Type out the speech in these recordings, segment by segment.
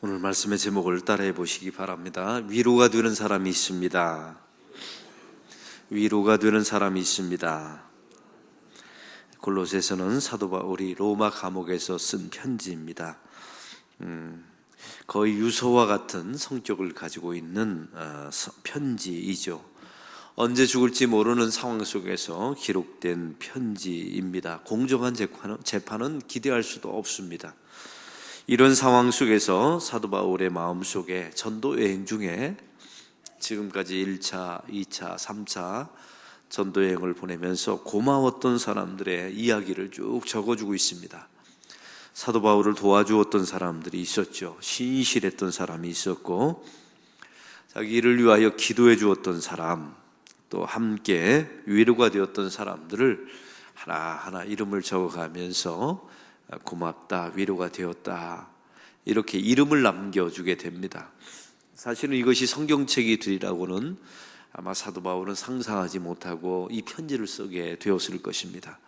오늘 말씀의 제목을 따라해 보시기 바랍니다. 위로가 되는 사람이 있습니다. 위로가 되는 사람이 있습니다. 골로새서는 사도 바울이 로마 감옥에서 쓴 편지입니다. 거의 유서와 같은 성격을 가지고 있는 편지이죠. 언제 죽을지 모르는 상황 속에서 기록된 편지입니다. 공정한 재판은 기대할 수도 없습니다. 이런 상황 속에서 사도 바울의 마음속에 전도 여행 중에 지금까지 1차, 2차, 3차 전도 여행을 보내면서 고마웠던 사람들의 이야기를 쭉 적어주고 있습니다. 사도 바울을 도와주었던 사람들이 있었죠. 신실했던 사람이 있었고, 자기 일을 위하여 기도해 주었던 사람, 또 함께 위로가 되었던 사람들을 하나하나 이름을 적어가면서 고맙다, 위로가 되었다, 이렇게 이름을 남겨주게 됩니다. 사실은 이것이 성경책이되리라고는 아마 사도 바울은 상상하지 못하고 이 편지를 쓰게 되었을 것입니다.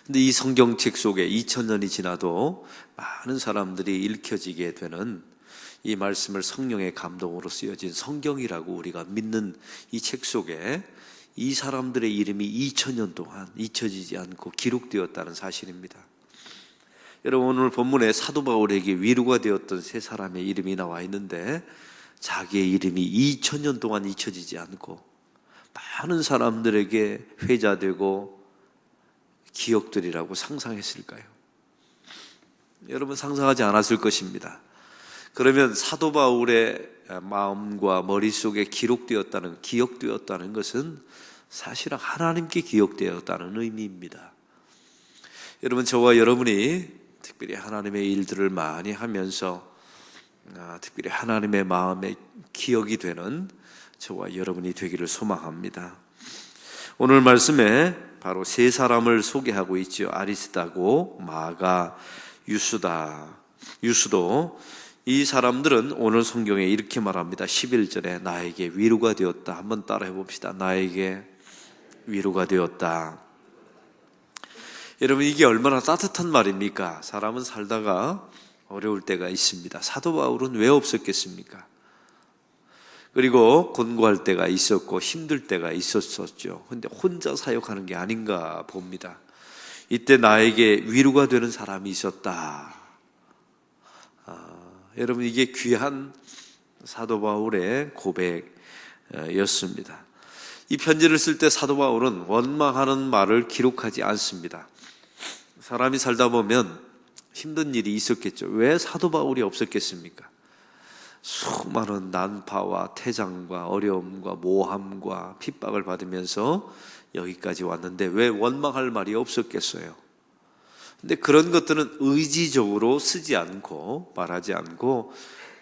근데 이 성경책 속에 2000년이 지나도 많은 사람들이 읽혀지게 되는 이 말씀을 성령의 감동으로 쓰여진 성경이라고 우리가 믿는 이 책 속에 이 사람들의 이름이 2000년 동안 잊혀지지 않고 기록되었다는 사실입니다. 여러분, 오늘 본문에 사도 바울에게 위로가 되었던 세 사람의 이름이 나와 있는데, 자기의 이름이 2000년 동안 잊혀지지 않고 많은 사람들에게 회자되고 기억되리라고 상상했을까요? 여러분, 상상하지 않았을 것입니다. 그러면 사도 바울의 마음과 머릿속에 기억되었다는 것은 사실은 하나님께 기억되었다는 의미입니다. 여러분, 저와 여러분이 특별히 하나님의 일들을 많이 하면서 특별히 하나님의 마음에 기억이 되는 저와 여러분이 되기를 소망합니다. 오늘 말씀에 바로 세 사람을 소개하고 있죠. 아리스다고, 마가, 유스도. 이 사람들은 오늘 성경에 이렇게 말합니다. 11절에 나에게 위로가 되었다. 한번 따라해 봅시다. 나에게 위로가 되었다. 여러분, 이게 얼마나 따뜻한 말입니까? 사람은 살다가 어려울 때가 있습니다. 사도 바울은 왜 없었겠습니까? 그리고 곤고할 때가 있었고 힘들 때가 있었었죠. 그런데 혼자 사역하는 게 아닌가 봅니다. 이때 나에게 위로가 되는 사람이 있었다. 여러분, 이게 귀한 사도 바울의 고백이었습니다. 이 편지를 쓸 때 사도 바울은 원망하는 말을 기록하지 않습니다. 사람이 살다 보면 힘든 일이 있었겠죠. 왜 사도 바울이 없었겠습니까? 수많은 난파와 태장과 어려움과 모함과 핍박을 받으면서 여기까지 왔는데 왜 원망할 말이 없었겠어요? 근데 그런 것들은 의지적으로 쓰지 않고 말하지 않고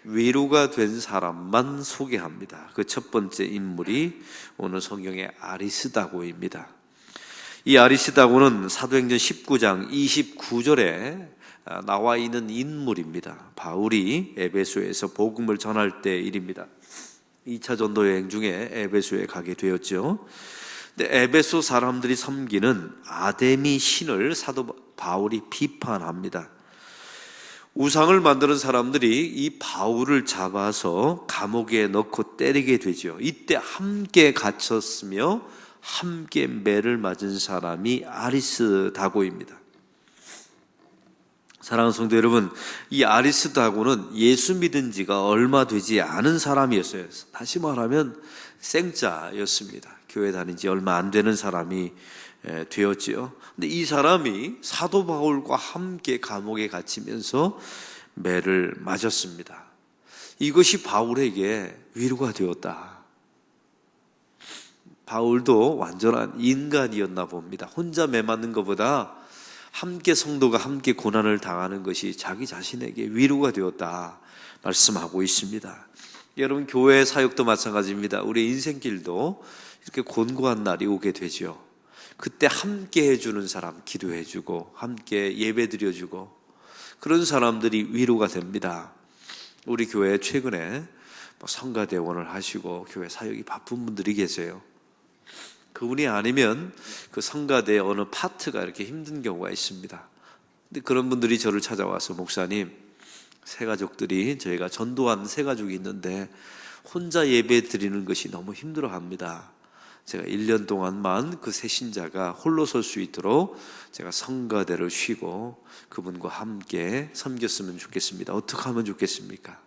위로가 된 사람만 소개합니다. 그 첫 번째 인물이 오늘 성경의 아리스다고입니다. 이 아리스다고는 사도행전 19장 29절에 나와 있는 인물입니다. 바울이 에베소에서 복음을 전할 때 일입니다. 2차 전도 여행 중에 에베소에 가게 되었죠. 근데 에베소 사람들이 섬기는 아데미 신을 사도 바울이 비판합니다. 우상을 만드는 사람들이 이 바울을 잡아서 감옥에 넣고 때리게 되죠. 이때 함께 갇혔으며 함께 매를 맞은 사람이 아리스다고입니다. 사랑하는 성도 여러분, 이 아리스다고는 예수 믿은 지가 얼마 되지 않은 사람이었어요. 다시 말하면 생짜였습니다. 교회 다닌 지 얼마 안 되는 사람이 되었지요. 근데 이 사람이 사도 바울과 함께 감옥에 갇히면서 매를 맞았습니다. 이것이 바울에게 위로가 되었다. 바울도 완전한 인간이었나 봅니다. 혼자 매 맞는 것보다 함께 성도가 함께 고난을 당하는 것이 자기 자신에게 위로가 되었다 말씀하고 있습니다. 여러분, 교회 사역도 마찬가지입니다. 우리 인생길도 이렇게 곤고한 날이 오게 되죠. 그때 함께 해주는 사람, 기도해주고 함께 예배드려주고 그런 사람들이 위로가 됩니다. 우리 교회에 최근에 성가대원을 하시고 교회 사역이 바쁜 분들이 계세요. 그분이 아니면 그 성가대 어느 파트가 이렇게 힘든 경우가 있습니다. 근데 그런 분들이 저를 찾아와서 목사님, 새가족들이, 저희가 전도한 새가족이 있는데 혼자 예배 드리는 것이 너무 힘들어합니다. 제가 1년 동안만 그 새신자가 홀로 설 수 있도록 제가 성가대를 쉬고 그분과 함께 섬겼으면 좋겠습니다. 어떻게 하면 좋겠습니까?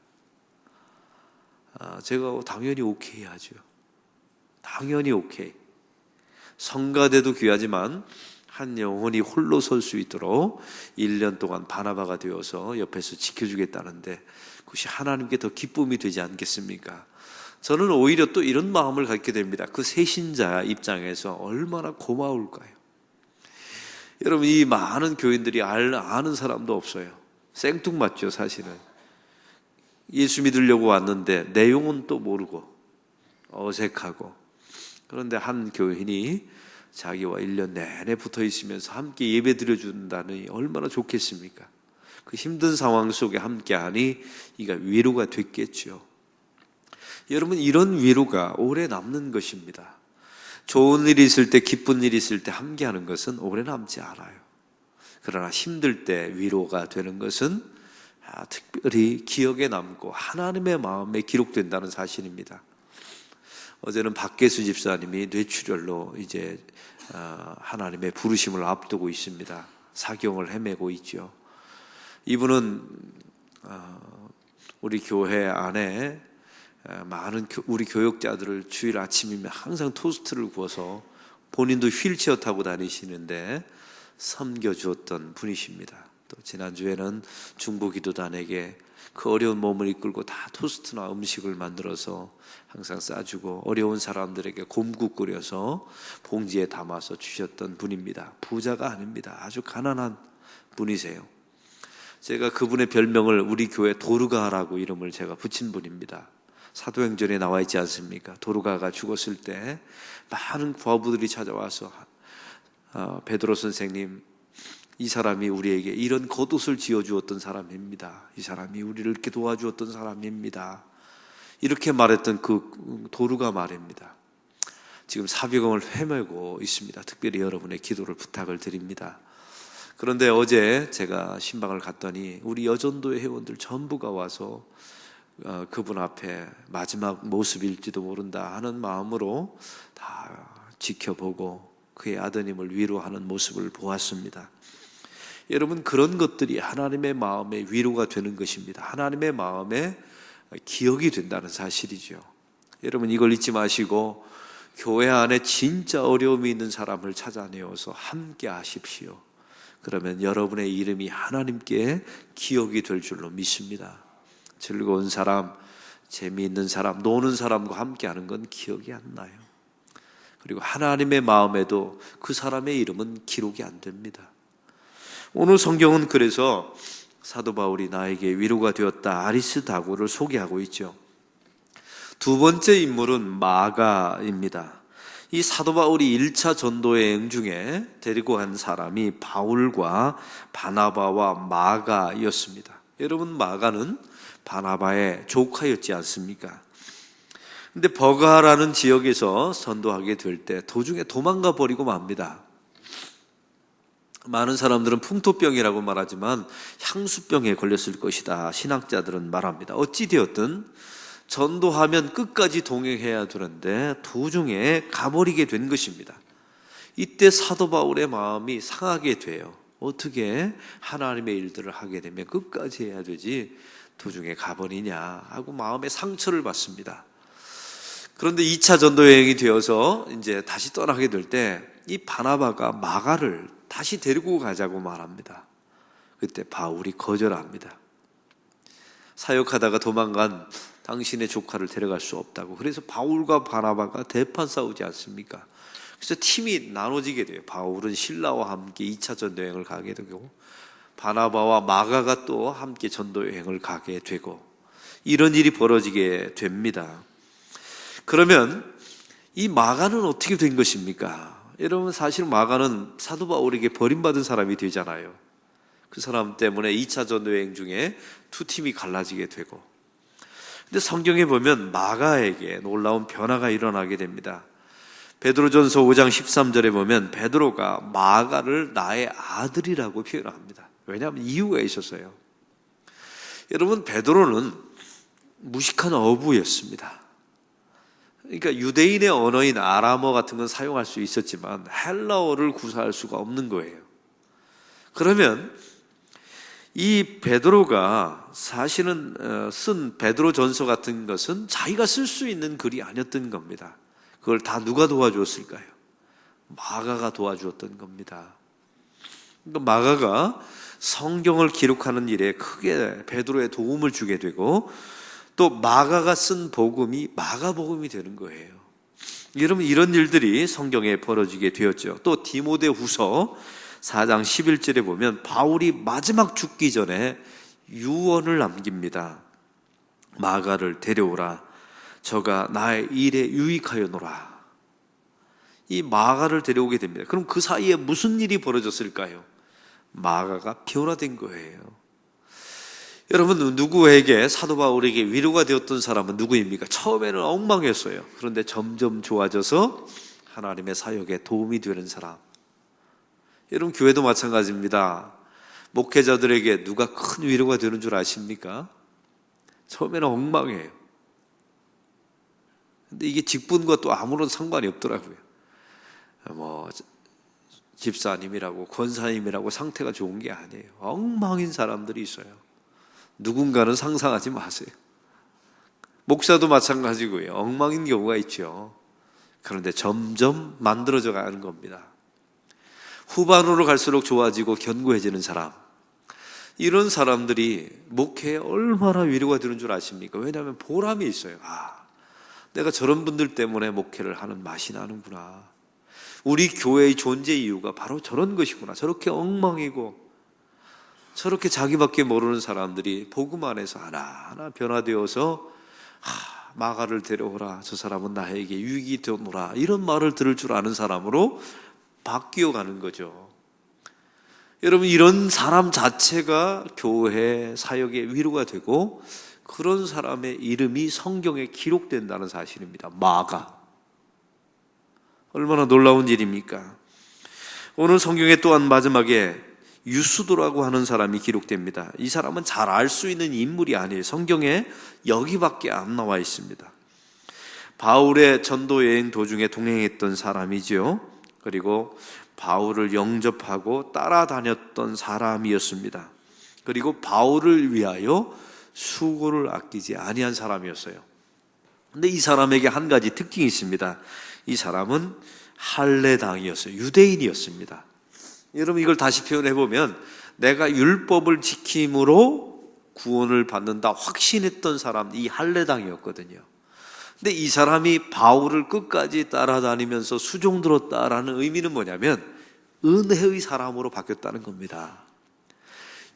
제가 당연히 오케이 하죠. 당연히 오케이. 성가대도 귀하지만 한 영혼이 홀로 설 수 있도록 1년 동안 바나바가 되어서 옆에서 지켜주겠다는데 그것이 하나님께 더 기쁨이 되지 않겠습니까? 저는 오히려 또 이런 마음을 갖게 됩니다. 그 새신자 입장에서 얼마나 고마울까요? 여러분, 이 많은 교인들이 아는 사람도 없어요. 생뚱맞죠, 사실은. 예수 믿으려고 왔는데 내용은 또 모르고 어색하고. 그런데 한 교인이 자기와 1년 내내 붙어 있으면서 함께 예배 드려준다니 얼마나 좋겠습니까? 그 힘든 상황 속에 함께하니 이가 위로가 됐겠죠. 여러분, 이런 위로가 오래 남는 것입니다. 좋은 일이 있을 때, 기쁜 일이 있을 때 함께하는 것은 오래 남지 않아요. 그러나 힘들 때 위로가 되는 것은 특별히 기억에 남고 하나님의 마음에 기록된다는 사실입니다. 어제는 박계수 집사님이 뇌출혈로 이제 하나님의 부르심을 앞두고 있습니다. 사경을 헤매고 있죠. 이분은 우리 교회 안에 많은 우리 교역자들을 주일 아침이면 항상 토스트를 구워서 본인도 휠체어 타고 다니시는데 섬겨주었던 분이십니다. 또 지난주에는 중보기도단에게 그 어려운 몸을 이끌고 다 토스트나 음식을 만들어서 항상 싸주고 어려운 사람들에게 곰국 끓여서 봉지에 담아서 주셨던 분입니다. 부자가 아닙니다. 아주 가난한 분이세요. 제가 그분의 별명을 우리 교회 도르가라고 이름을 제가 붙인 분입니다. 사도행전에 나와 있지 않습니까? 도르가가 죽었을 때 많은 과부들이 찾아와서 베드로 선생님, 이 사람이 우리에게 이런 겉옷을 지어주었던 사람입니다. 이 사람이 우리를 이렇게 도와주었던 사람입니다. 이렇게 말했던 그 도르가 말입니다. 지금 사비경을 헤매고 있습니다. 특별히 여러분의 기도를 부탁을 드립니다. 그런데 어제 제가 신방을 갔더니 우리 여전도의 회원들 전부가 와서 그분 앞에 마지막 모습일지도 모른다 하는 마음으로 다 지켜보고 그의 아드님을 위로하는 모습을 보았습니다. 여러분, 그런 것들이 하나님의 마음에 위로가 되는 것입니다. 하나님의 마음에 기억이 된다는 사실이죠. 여러분, 이걸 잊지 마시고 교회 안에 진짜 어려움이 있는 사람을 찾아내어서 함께 하십시오. 그러면 여러분의 이름이 하나님께 기억이 될 줄로 믿습니다. 즐거운 사람, 재미있는 사람, 노는 사람과 함께하는 건 기억이 안 나요. 그리고 하나님의 마음에도 그 사람의 이름은 기록이 안 됩니다. 오늘 성경은 그래서 사도 바울이 나에게 위로가 되었다 아리스다고를 소개하고 있죠. 두 번째 인물은 마가입니다. 이 사도 바울이 1차 전도 여행 중에 데리고 간 사람이 바울과 바나바와 마가였습니다. 여러분, 마가는 바나바의 조카였지 않습니까? 근데 버가라는 지역에서 선도하게 될 때 도중에 도망가 버리고 맙니다. 많은 사람들은 풍토병이라고 말하지만 향수병에 걸렸을 것이다 신학자들은 말합니다. 어찌 되었든 전도하면 끝까지 동행해야 되는데 도중에 가버리게 된 것입니다. 이때 사도 바울의 마음이 상하게 돼요. 어떻게 하나님의 일들을 하게 되면 끝까지 해야 되지 도중에 가버리냐 하고 마음의 상처를 받습니다. 그런데 2차 전도 여행이 되어서 이제 다시 떠나게 될 때 이 바나바가 마가를 다시 데리고 가자고 말합니다. 그때 바울이 거절합니다. 사역하다가 도망간 당신의 조카를 데려갈 수 없다고. 그래서 바울과 바나바가 대판 싸우지 않습니까? 그래서 팀이 나눠지게 돼요. 바울은 실라와 함께 2차 전도 여행을 가게 되고 바나바와 마가가 또 함께 전도 여행을 가게 되고 이런 일이 벌어지게 됩니다. 그러면 이 마가는 어떻게 된 것입니까? 여러분, 사실 마가는 사도 바울에게 버림받은 사람이 되잖아요. 그 사람 때문에 2차 전도 여행 중에 두 팀이 갈라지게 되고. 근데 성경에 보면 마가에게 놀라운 변화가 일어나게 됩니다. 베드로전서 5장 13절에 보면 베드로가 마가를 나의 아들이라고 표현합니다. 왜냐하면 이유가 있었어요. 여러분, 베드로는 무식한 어부였습니다. 그러니까 유대인의 언어인 아람어 같은 건 사용할 수 있었지만 헬라어를 구사할 수가 없는 거예요. 그러면 이 베드로가 사실은 쓴 베드로 전서 같은 것은 자기가 쓸 수 있는 글이 아니었던 겁니다. 그걸 다 누가 도와주었을까요? 마가가 도와주었던 겁니다. 그러니까 마가가 성경을 기록하는 일에 크게 베드로의 도움을 주게 되고, 또 마가가 쓴 복음이 마가복음이 되는 거예요. 여러분, 이런 일들이 성경에 벌어지게 되었죠. 또 디모데후서 4장 11절에 보면 바울이 마지막 죽기 전에 유언을 남깁니다. 마가를 데려오라. 저가 나의 일에 유익하여노라. 이 마가를 데려오게 됩니다. 그럼 그 사이에 무슨 일이 벌어졌을까요? 마가가 변화된 거예요. 여러분, 누구에게, 사도 바울에게 위로가 되었던 사람은 누구입니까? 처음에는 엉망이었어요. 그런데 점점 좋아져서 하나님의 사역에 도움이 되는 사람. 여러분, 교회도 마찬가지입니다. 목회자들에게 누가 큰 위로가 되는 줄 아십니까? 처음에는 엉망이에요. 근데 이게 직분과 또 아무런 상관이 없더라고요. 집사님이라고 권사님이라고 상태가 좋은 게 아니에요. 엉망인 사람들이 있어요. 누군가는 상상하지 마세요. 목사도 마찬가지고요. 엉망인 경우가 있죠. 그런데 점점 만들어져 가는 겁니다. 후반으로 갈수록 좋아지고 견고해지는 사람, 이런 사람들이 목회에 얼마나 위로가 되는 줄 아십니까? 왜냐하면 보람이 있어요. 내가 저런 분들 때문에 목회를 하는 맛이 나는구나. 우리 교회의 존재 이유가 바로 저런 것이구나. 저렇게 엉망이고 저렇게 자기밖에 모르는 사람들이 복음 안에서 하나하나 변화되어서 마가를 데려오라. 저 사람은 나에게 유익이 되노라. 이런 말을 들을 줄 아는 사람으로 바뀌어 가는 거죠. 여러분, 이런 사람 자체가 교회 사역에 위로가 되고, 그런 사람의 이름이 성경에 기록된다는 사실입니다. 마가. 얼마나 놀라운 일입니까? 오늘 성경에 또한 마지막에 유스도라고 하는 사람이 기록됩니다. 이 사람은 잘 알 수 있는 인물이 아니에요. 성경에 여기밖에 안 나와 있습니다. 바울의 전도 여행 도중에 동행했던 사람이죠. 그리고 바울을 영접하고 따라다녔던 사람이었습니다. 그리고 바울을 위하여 수고를 아끼지 아니한 사람이었어요. 근데 이 사람에게 한 가지 특징이 있습니다. 이 사람은 할례당이었어요. 유대인이었습니다. 여러분, 이걸 다시 표현해보면 내가 율법을 지킴으로 구원을 받는다 확신했던 사람, 이 할례당이었거든요. 근데 이 사람이 바울을 끝까지 따라다니면서 수종 들었다라는 의미는 뭐냐면 은혜의 사람으로 바뀌었다는 겁니다.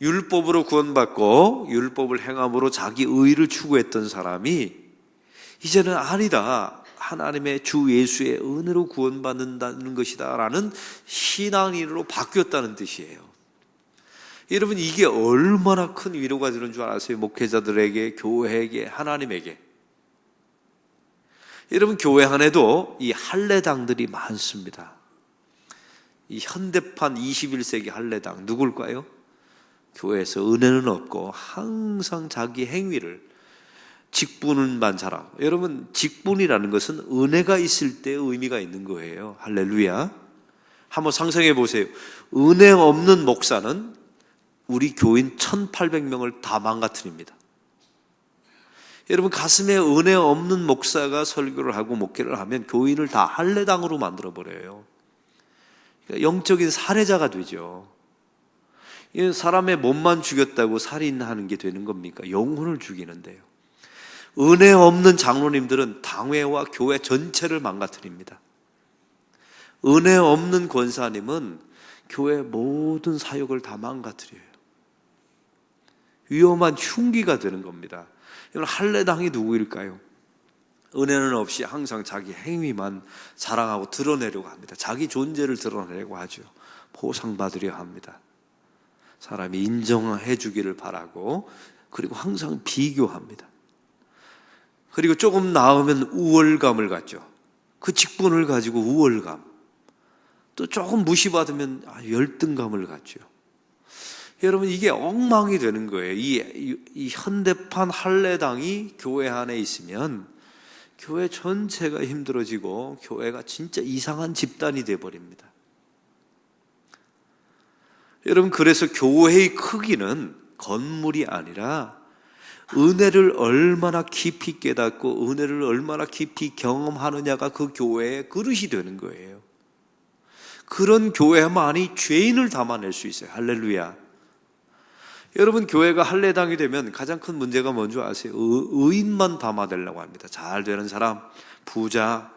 율법으로 구원받고 율법을 행함으로 자기 의를 추구했던 사람이 이제는 아니다. 하나님의 주 예수의 은혜로 구원받는다는 것이다 라는 신앙인으로 바뀌었다는 뜻이에요. 여러분, 이게 얼마나 큰 위로가 되는 줄 아세요? 목회자들에게, 교회에게, 하나님에게. 여러분, 교회 안에도 이 할례당들이 많습니다. 이 현대판 21세기 할례당 누굴까요? 교회에서 은혜는 없고 항상 자기 행위를, 직분만 잘하고. 여러분, 직분이라는 것은 은혜가 있을 때 의미가 있는 거예요. 할렐루야. 한번 상상해 보세요. 은혜 없는 목사는 우리 교인 1800명을 다 망가뜨립니다. 여러분, 가슴에 은혜 없는 목사가 설교를 하고 목회를 하면 교인을 다 할례당으로 만들어버려요. 그러니까 영적인 살해자가 되죠. 사람의 몸만 죽였다고 살인하는 게 되는 겁니까? 영혼을 죽이는데요. 은혜 없는 장로님들은 당회와 교회 전체를 망가뜨립니다. 은혜 없는 권사님은 교회 모든 사역을 다 망가뜨려요. 위험한 흉기가 되는 겁니다. 할례당이 누구일까요? 은혜는 없이 항상 자기 행위만 자랑하고 드러내려고 합니다. 자기 존재를 드러내려고 하죠. 보상받으려 합니다. 사람이 인정해 주기를 바라고, 그리고 항상 비교합니다. 그리고 조금 나으면 우월감을 갖죠. 그 직분을 가지고 우월감. 또 조금 무시받으면 열등감을 갖죠. 여러분, 이게 엉망이 되는 거예요. 이 현대판 할례당이 교회 안에 있으면 교회 전체가 힘들어지고 교회가 진짜 이상한 집단이 되어버립니다. 여러분, 그래서 교회의 크기는 건물이 아니라 은혜를 얼마나 깊이 깨닫고 은혜를 얼마나 깊이 경험하느냐가 그 교회의 그릇이 되는 거예요. 그런 교회만이 죄인을 담아낼 수 있어요. 할렐루야. 여러분, 교회가 할례당이 되면 가장 큰 문제가 뭔지 아세요? 의인만 담아내려고 합니다. 잘 되는 사람, 부자,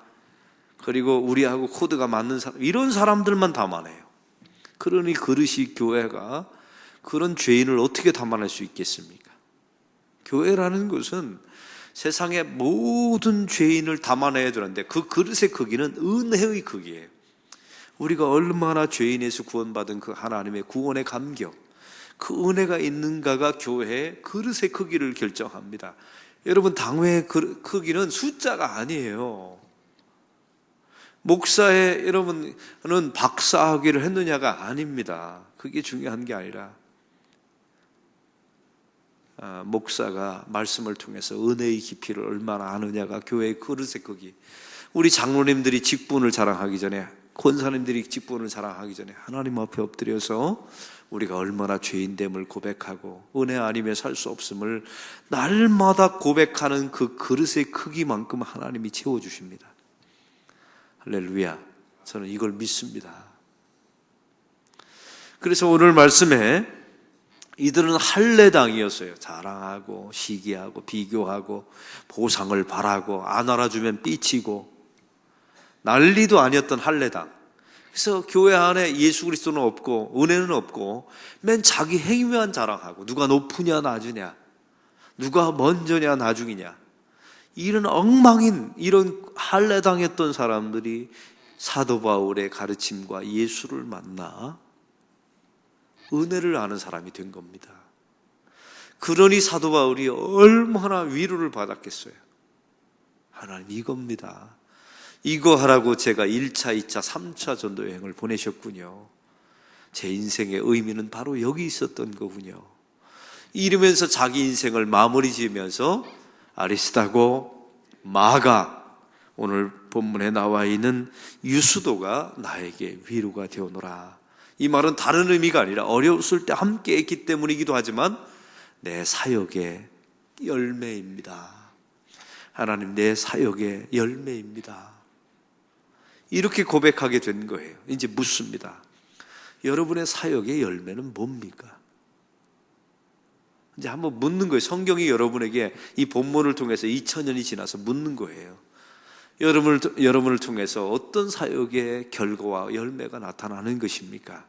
그리고 우리하고 코드가 맞는 사람, 이런 사람들만 담아내요. 그러니 그릇이 교회가 그런 죄인을 어떻게 담아낼 수 있겠습니까? 교회라는 것은 세상의 모든 죄인을 담아내야 되는데 그 그릇의 크기는 은혜의 크기예요. 우리가 얼마나 죄인에서 구원받은 그 하나님의 구원의 감격, 그 은혜가 있는가가 교회의 그릇의 크기를 결정합니다. 여러분, 당회의 크기는 숫자가 아니에요. 목사의 여러분은 박사학위를 했느냐가 아닙니다. 그게 중요한 게 아니라 목사가 말씀을 통해서 은혜의 깊이를 얼마나 아느냐가 교회의 그릇의 크기. 우리 장로님들이 직분을 자랑하기 전에, 권사님들이 직분을 자랑하기 전에 하나님 앞에 엎드려서 우리가 얼마나 죄인됨을 고백하고 은혜 아니면 살 수 없음을 날마다 고백하는 그 그릇의 크기만큼 하나님이 채워주십니다. 할렐루야. 저는 이걸 믿습니다. 그래서 오늘 말씀에 이들은 할례당이었어요. 자랑하고 시기하고 비교하고 보상을 바라고 안 알아주면 삐치고 난리도 아니었던 할례당. 그래서 교회 안에 예수 그리스도는 없고 은혜는 없고 맨 자기 행위만 자랑하고 누가 높으냐 낮으냐, 누가 먼저냐 나중이냐, 이런 엉망인 이런 할례당했던 사람들이 사도 바울의 가르침과 예수를 만나 은혜를 아는 사람이 된 겁니다. 그러니 사도 바울이 얼마나 위로를 받았겠어요. 하나님, 이겁니다. 이거 하라고 제가 1차, 2차, 3차 전도 여행을 보내셨군요. 제 인생의 의미는 바로 여기 있었던 거군요. 이러면서 자기 인생을 마무리 지으면서 아리스다고, 마가, 오늘 본문에 나와 있는 유수도가 나에게 위로가 되어노라. 이 말은 다른 의미가 아니라 어려웠을 때 함께 했기 때문이기도 하지만 내 사역의 열매입니다. 하나님, 내 사역의 열매입니다. 이렇게 고백하게 된 거예요. 이제 묻습니다. 여러분의 사역의 열매는 뭡니까? 이제 한번 묻는 거예요. 성경이 여러분에게 이 본문을 통해서 2000년이 지나서 묻는 거예요. 여러분을 통해서 어떤 사역의 결과와 열매가 나타나는 것입니까?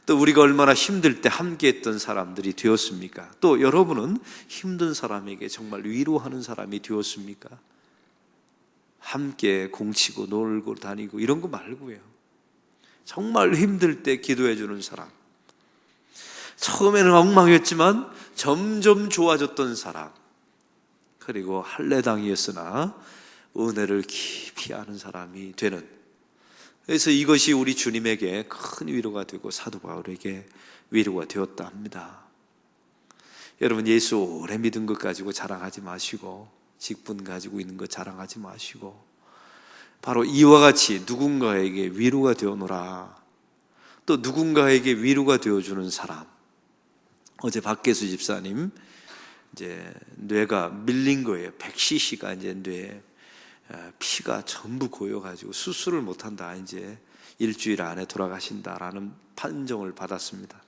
또 우리가 얼마나 힘들 때 함께 했던 사람들이 되었습니까? 또 여러분은 힘든 사람에게 정말 위로하는 사람이 되었습니까? 함께 공치고 놀고 다니고 이런 거 말고요. 정말 힘들 때 기도해 주는 사람. 처음에는 엉망이었지만 점점 좋아졌던 사람. 그리고 할례당이었으나 은혜를 깊이 아는 사람이 되는. 그래서 이것이 우리 주님에게 큰 위로가 되고 사도 바울에게 위로가 되었다 합니다. 여러분, 예수 오래 믿은 것 가지고 자랑하지 마시고, 직분 가지고 있는 것 자랑하지 마시고, 바로 이와 같이 누군가에게 위로가 되어노라. 또 누군가에게 위로가 되어주는 사람. 어제 박계수 집사님 이제 뇌가 밀린 거예요. 100cc가 이제 뇌에 피가 전부 고여가지고 수술을 못한다. 이제 일주일 안에 돌아가신다라는 판정을 받았습니다.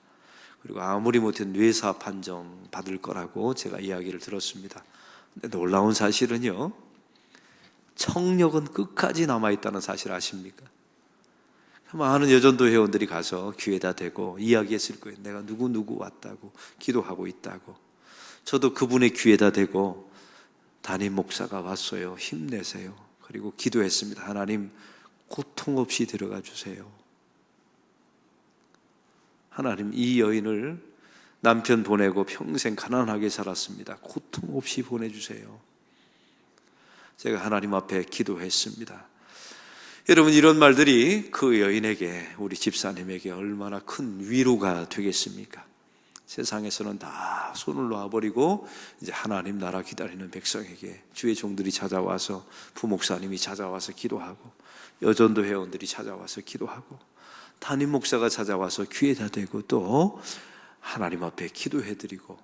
그리고 아무리 못해도 뇌사 판정 받을 거라고 제가 이야기를 들었습니다. 근데 놀라운 사실은요, 청력은 끝까지 남아있다는 사실 아십니까? 많은 여전도 회원들이 가서 귀에다 대고 이야기했을 거예요. 내가 누구 왔다고 기도하고 있다고. 저도 그분의 귀에다 대고 담임 목사가 왔어요. 힘내세요. 그리고 기도했습니다. 하나님, 고통 없이 데려가 주세요. 하나님, 이 여인을 남편 보내고 평생 가난하게 살았습니다. 고통 없이 보내주세요. 제가 하나님 앞에 기도했습니다. 여러분, 이런 말들이 그 여인에게, 우리 집사님에게 얼마나 큰 위로가 되겠습니까? 세상에서는 다 손을 놓아버리고 이제 하나님 나라 기다리는 백성에게 주의 종들이 찾아와서 부목사님이 찾아와서 기도하고 여전도 회원들이 찾아와서 기도하고 담임 목사가 찾아와서 귀에다 대고 또 하나님 앞에 기도해드리고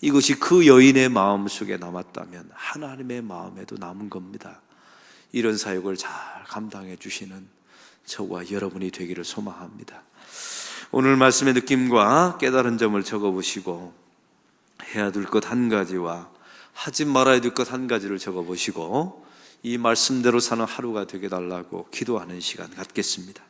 이것이 그 여인의 마음 속에 남았다면 하나님의 마음에도 남은 겁니다. 이런 사역을 잘 감당해 주시는 저와 여러분이 되기를 소망합니다. 오늘 말씀의 느낌과 깨달은 점을 적어보시고 해야 될 것 한 가지와 하지 말아야 될 것 한 가지를 적어보시고 이 말씀대로 사는 하루가 되게 달라고 기도하는 시간 갖겠습니다.